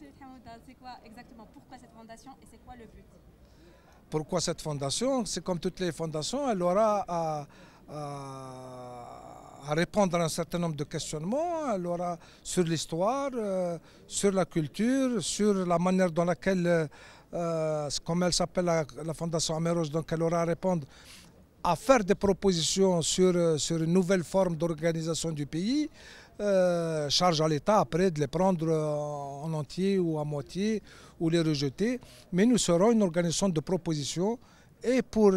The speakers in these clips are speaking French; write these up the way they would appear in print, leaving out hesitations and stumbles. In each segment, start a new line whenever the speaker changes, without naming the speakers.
Chérif Hamouda, c'est quoi exactement? Pourquoi cette fondation et c'est quoi le but?
Pourquoi cette fondation? C'est comme toutes les fondations, elle aura à répondre à un certain nombre de questionnements. Elle aura sur l'histoire, sur la culture, sur la manière dans laquelle, comme elle s'appelle la fondation Améroche, donc elle aura à répondre à faire des propositions sur une nouvelle forme d'organisation du pays. Charge à l'État après de les prendre en entier ou à moitié ou les rejeter. Mais nous serons une organisation de propositions et pour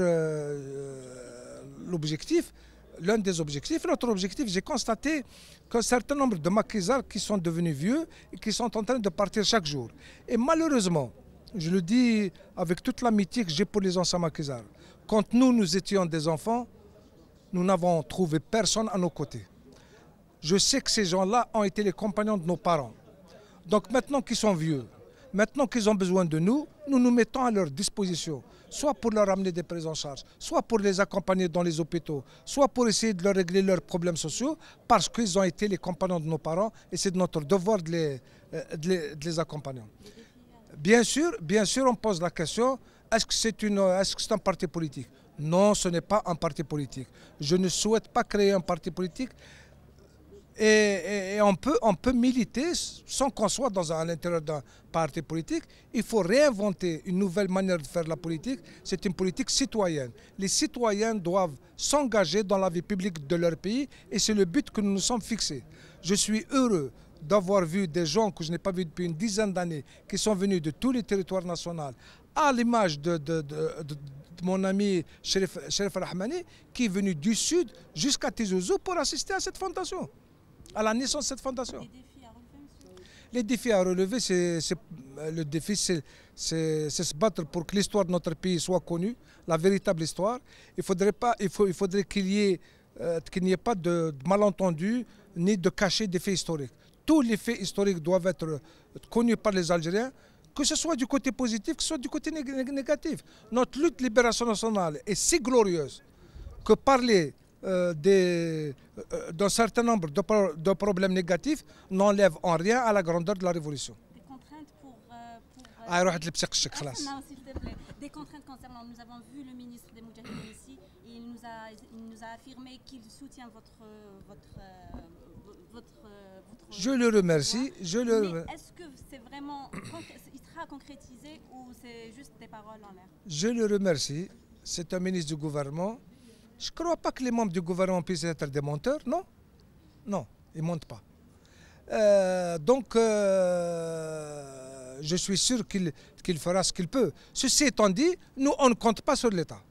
l'objectif, l'un des objectifs, l'autre objectif, j'ai constaté qu'un certain nombre de maquisards qui sont devenus vieux et qui sont en train de partir chaque jour. Et malheureusement, je le dis avec toute l'amitié que j'ai pour les anciens maquisards, quand nous étions des enfants, nous n'avons trouvé personne à nos côtés. Je sais que ces gens-là ont été les compagnons de nos parents. Donc maintenant qu'ils sont vieux, maintenant qu'ils ont besoin de nous, nous nous mettons à leur disposition, soit pour leur amener des prises en charge, soit pour les accompagner dans les hôpitaux, soit pour essayer de leur régler leurs problèmes sociaux, parce qu'ils ont été les compagnons de nos parents et c'est de notre devoir de les accompagner. Bien sûr, on pose la question, est-ce que c'est un parti politique? Non, ce n'est pas un parti politique. Je ne souhaite pas créer un parti politique. Et on peut militer sans qu'on soit à l'intérieur d'un parti politique. Il faut réinventer une nouvelle manière de faire la politique. C'est une politique citoyenne. Les citoyens doivent s'engager dans la vie publique de leur pays et c'est le but que nous nous sommes fixés. Je suis heureux d'avoir vu des gens que je n'ai pas vus depuis une dizaine d'années qui sont venus de tous les territoires nationaux, à l'image de mon ami Chérif Rahmani qui est venu du sud jusqu'à Tizouzou pour assister à cette fondation, à la naissance de cette fondation. Les défis à relever, le défi, c'est se battre pour que l'histoire de notre pays soit connue, la véritable histoire. Il faudrait qu'il n'y ait pas de malentendus ni de cacher des faits historiques. Tous les faits historiques doivent être connus par les Algériens, que ce soit du côté positif, que ce soit du côté négatif. Notre lutte de libération nationale est si glorieuse que parler d'un certain nombre de problèmes négatifs n'enlève en rien à la grandeur de la révolution.
Des contraintes
Des
contraintes concernant, nous avons vu le ministre des Moudjahidines ici, et il nous a affirmé qu'il soutient votre
je le remercie.
Mais est-ce que c'est vraiment, il sera concrétisé ou c'est juste des paroles en l'air?
Je le remercie. C'est un ministre du gouvernement. Je ne crois pas que les membres du gouvernement puissent être des menteurs, non? Non, ils ne mentent pas. Je suis sûr qu'il fera ce qu'il peut. Ceci étant dit, nous, on ne compte pas sur l'État.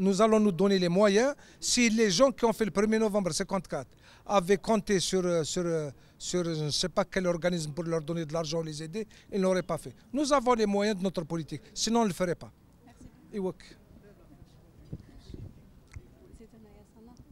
Nous allons nous donner les moyens. Si les gens qui ont fait le 1er novembre 1954 avaient compté sur je ne sais pas quel organisme pour leur donner de l'argent, les aider, ils ne l'auraient pas fait. Nous avons les moyens de notre politique, sinon on ne le ferait pas.
Merci.